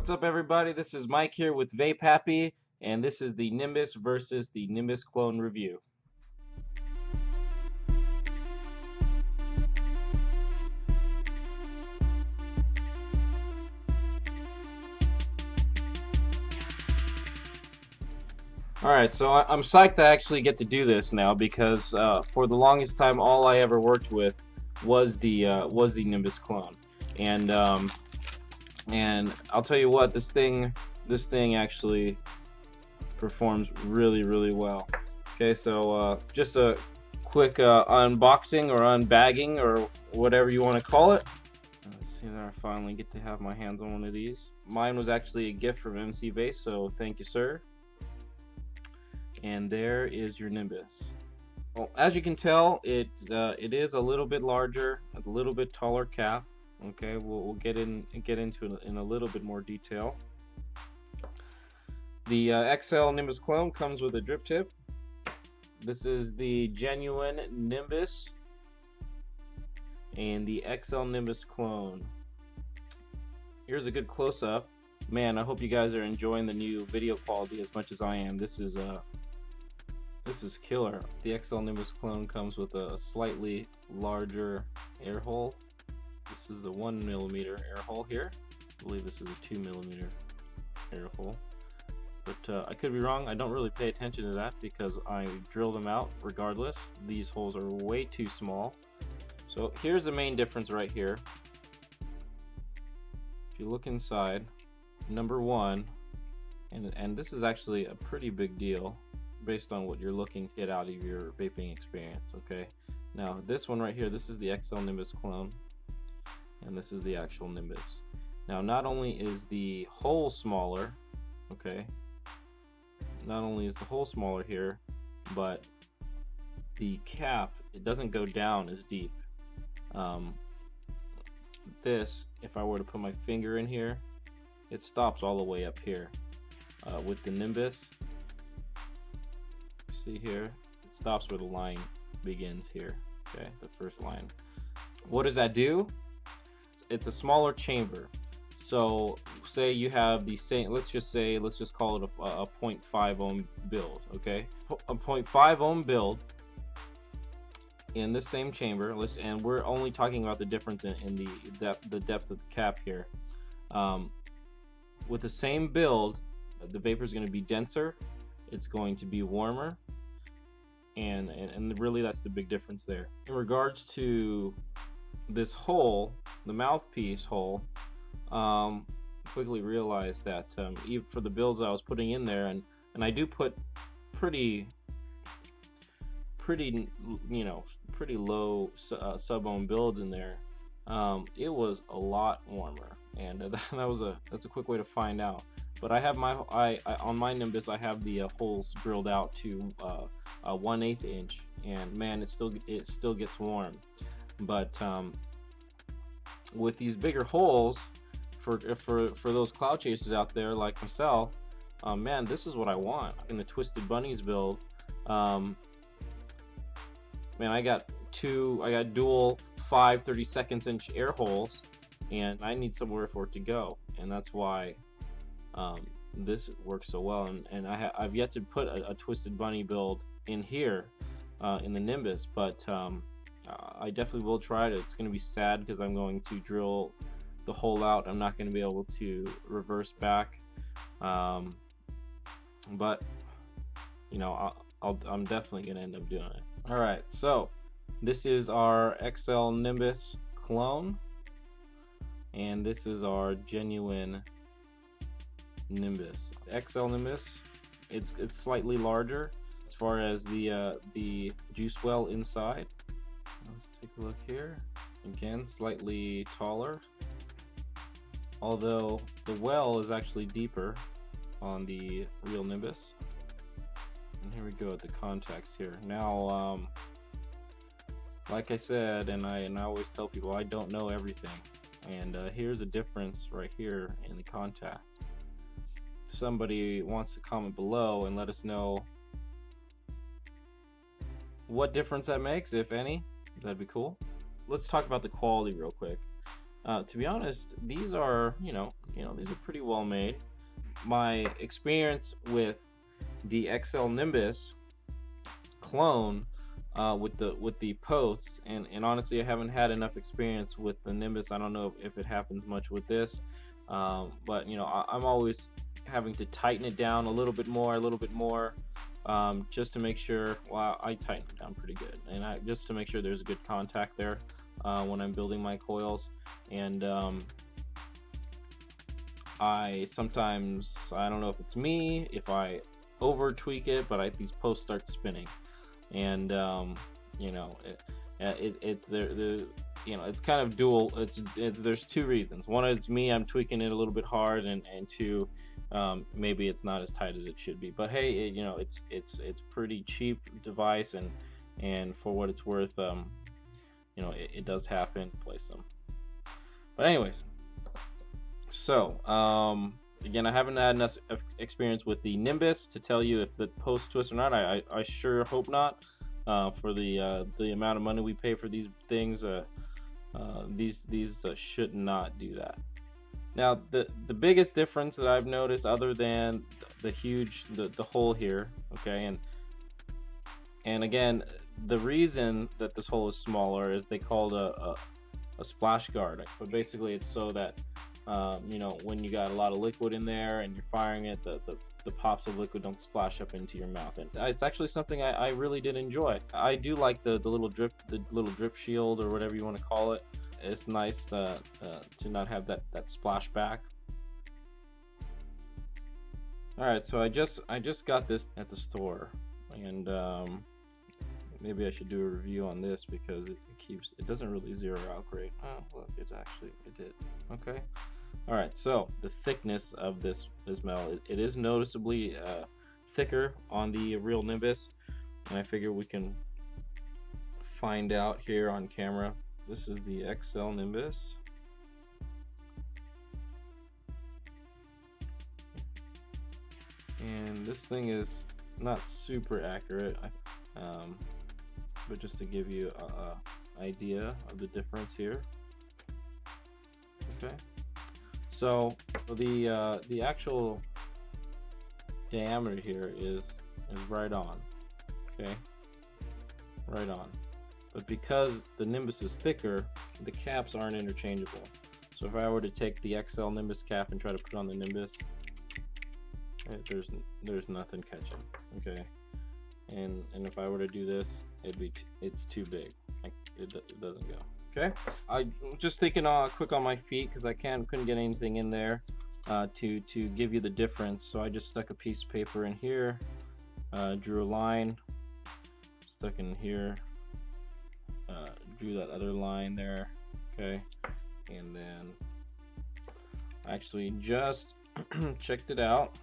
What's up, everybody? This is Mike here with VapeHappy, and this is the Nimbus versus the Nimbus Clone review. Alright, so I'm psyched to actually get to do this now because for the longest time all I ever worked with was the Nimbus Clone. And I'll tell you what, this thing actually performs really well. Okay, so just a quick unboxing or unbagging or whatever you want to call it. Let's see that I finally get to have my hands on one of these. Mine was actually a gift from MC Base, so thank you, sir. And there is your Nimbus. Well, as you can tell, it is a little bit larger, a little bit taller cap. Okay, we'll get into it in a little bit more detail. The XL Nimbus Clone comes with a drip tip. This is the genuine Nimbus and the XL Nimbus Clone. Here's a good close-up. Man, I hope you guys are enjoying the new video quality as much as I am. This is killer. The XL Nimbus Clone comes with a slightly larger air hole. This is the 1mm air hole here. I believe this is a 2mm air hole. But I could be wrong. I don't really pay attention to that because I drill them out regardless. These holes are way too small. So here's the main difference right here. If you look inside, number one, and this is actually a pretty big deal based on what you're looking to get out of your vaping experience. Okay, now this one right here, this is the XL Nimbus Clone, and this is the actual Nimbus. Now not only is the hole smaller, okay, not only is the hole smaller here, but the cap, it doesn't go down as deep. This, if I were to put my finger in here, it stops all the way up here. With the Nimbus, see here, it stops where the line begins here. Okay, the first line. What does that do? It's a smaller chamber. So say you have the same, let's just call it a 0.5 ohm build. Okay, a 0.5 ohm build in the same chamber. And we're only talking about the difference in the depth of the cap here. With the same build, the vapor is going to be denser, it's going to be warmer, and really that's the big difference there. In regards to this hole, the mouthpiece hole, quickly realized that even for the builds I was putting in there, and I do put pretty low sub-ohm builds in there, it was a lot warmer, and that's a quick way to find out. But I have on my Nimbus, I have the holes drilled out to 1/8 inch, and man, it still gets warm. But with these bigger holes, for those cloud chasers out there like myself, man, this is what I want. In the Twisted Bunnies build, man, I got dual 5 32 inch air holes, and I need somewhere for it to go, and that's why this works so well. And I've yet to put a Twisted Bunny build in here in the Nimbus, but I definitely will try it. It's going to be sad because I'm going to drill the hole out. I'm not going to be able to reverse back, but you know, I'm definitely going to end up doing it. Alright, so this is our XL Nimbus Clone, and this is our genuine Nimbus. XL Nimbus, it's slightly larger as far as the juice well inside. Let's take a look here. Again, slightly taller, although the well is actually deeper on the real Nimbus. And here we go at the contacts here. Now, like I said, and I always tell people, I don't know everything, and here's a difference right here in the contact. If somebody wants to comment below and let us know what difference that makes, if any, that'd be cool. Let's talk about the quality real quick. To be honest, these are, these are pretty well made. My experience with the XL Nimbus Clone, with the posts, and honestly, I haven't had enough experience with the Nimbus. I don't know if it happens much with this, but I'm always having to tighten it down a little bit more, just to make sure. Well, I tighten it down pretty good, and just to make sure there's a good contact there when I'm building my coils. And I sometimes, I don't know if it's me, if I over tweak it, but these posts start spinning, and it's kind of dual. There's two reasons. One is me, I'm tweaking it a little bit hard, and two, maybe it's not as tight as it should be. But hey, it's pretty cheap device, and for what it's worth, it does happen. Place them. But anyways, so again, I haven't had enough experience with the Nimbus to tell you if the post twist or not. I sure hope not. For the amount of money we pay for these things, these should not do that. Now, the biggest difference that I've noticed, other than the hole here, okay, and again, the reason that this hole is smaller is they called a splash guard, but basically it's so that when you got a lot of liquid in there and you're firing it, the pops of liquid don't splash up into your mouth. And it's actually something I really did enjoy. I do like the little drip shield, or whatever you want to call it. It's nice to not have that splash back. All right, so I just got this at the store, and maybe I should do a review on this, because it doesn't really zero out great. Oh, look, it did. Okay. All right, so the thickness of this metal, it is noticeably thicker on the real Nimbus, and I figure we can find out here on camera. This is the XL Nimbus. And this thing is not super accurate, but just to give you an idea of the difference here. Okay, so the actual diameter here is right on. Okay, right on. But because the Nimbus is thicker, the caps aren't interchangeable. So if I were to take the XL Nimbus cap and try to put on the Nimbus, there's nothing catching. Okay, and if I were to do this, it's too big. It doesn't go. Okay, I'm just thinking quick on my feet, because I couldn't get anything in there to give you the difference. So I just stuck a piece of paper in here, drew a line, stuck in here, drew that other line there. Okay, and then I actually just checked it out,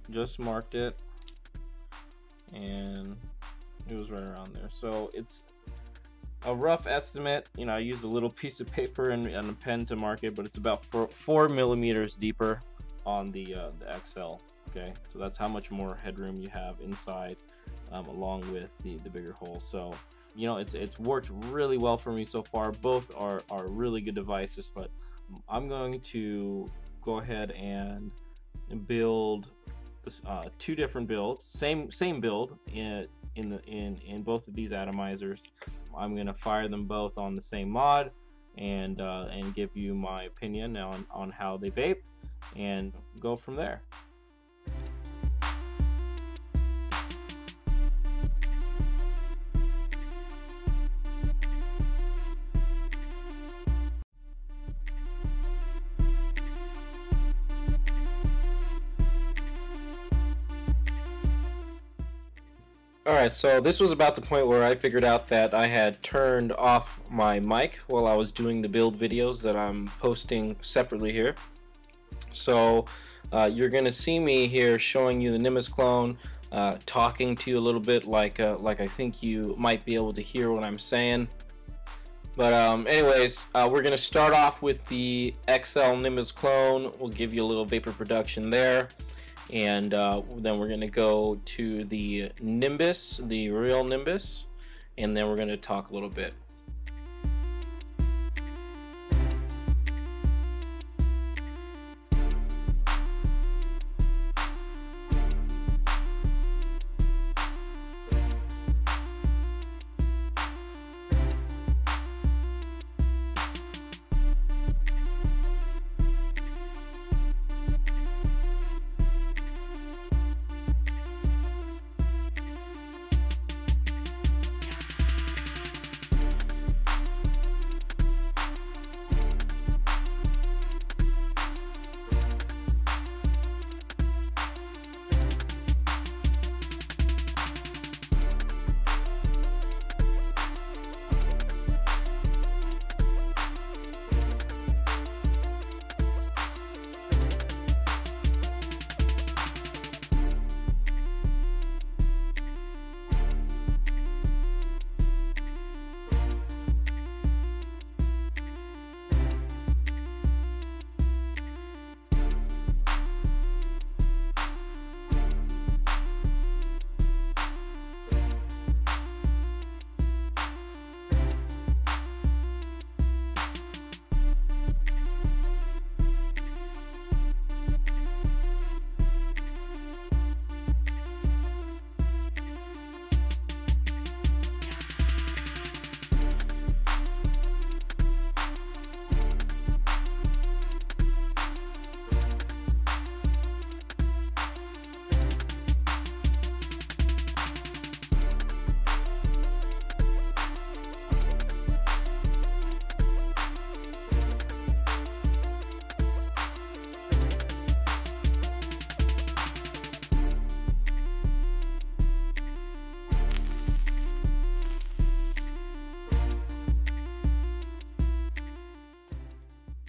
just marked it, and it was right around there. So it's a rough estimate. I used a little piece of paper and a pen to mark it, but it's about 4 millimeters deeper on the XL. Okay, so that's how much more headroom you have inside, along with the bigger hole. So it's worked really well for me so far. Both are really good devices, but I'm going to go ahead and build two different builds, same build in both of these atomizers. I'm gonna fire them both on the same mod, and give you my opinion on how they vape, and go from there. Alright, so this was about the point where I figured out that I had turned off my mic while I was doing the build videos that I'm posting separately here. So you're going to see me here showing you the Nimbus Clone, talking to you a little bit like I think you might be able to hear what I'm saying. But anyways, we're going to start off with the XL Nimbus Clone. We'll give you a little vapor production there. And then we're going to go to the Nimbus, the real Nimbus, and then we're going to talk a little bit.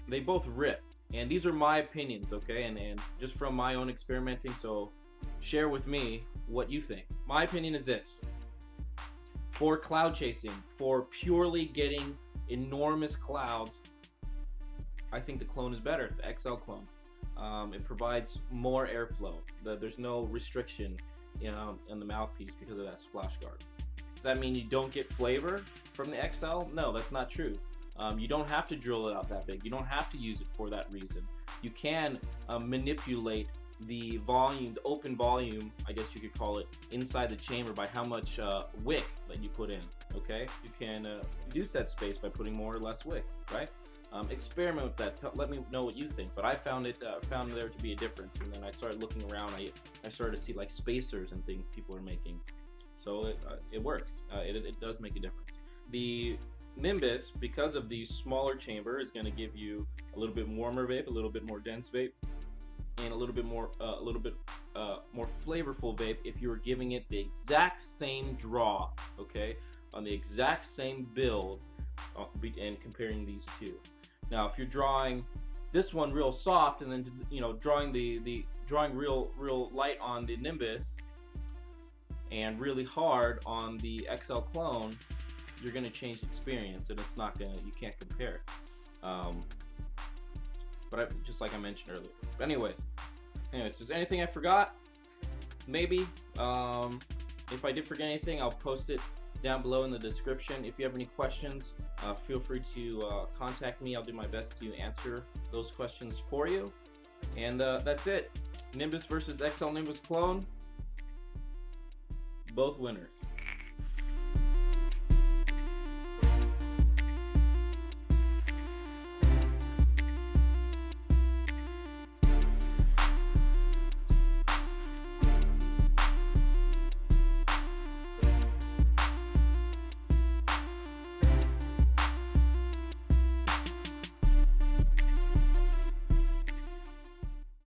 they both rip. And these are my opinions, okay? And just from my own experimenting, so share with me what you think. My opinion is this. For cloud chasing, for purely getting enormous clouds, I think the clone is better, the XL clone. It provides more airflow. There's no restriction in the mouthpiece because of that splash guard. Does that mean you don't get flavor from the XL? No, that's not true. You don't have to drill it out that big. You don't have to use it for that reason. You can manipulate the volume, the open volume, I guess you could call it, inside the chamber by how much wick that you put in, okay? You can reduce that space by putting more or less wick, right? Experiment with that. Let me know what you think. But I found there to be a difference, and then I started looking around. I started to see like spacers and things people are making. So it works. It does make a difference. The Nimbus, because of the smaller chamber, is going to give you a little bit warmer vape, a little bit more dense vape, and a little bit more flavorful vape if you were giving it the exact same draw, okay, on the exact same build, and comparing these two. Now, if you're drawing this one real soft and then drawing drawing real light on the Nimbus and really hard on the XL clone, you're gonna change the experience, and you can't compare it. But just like I mentioned earlier. But anyways, if there's anything I forgot, maybe. If I did forget anything, I'll post it down below in the description. If you have any questions, feel free to contact me. I'll do my best to answer those questions for you. And that's it. Nimbus versus XL Nimbus Clone. Both winners.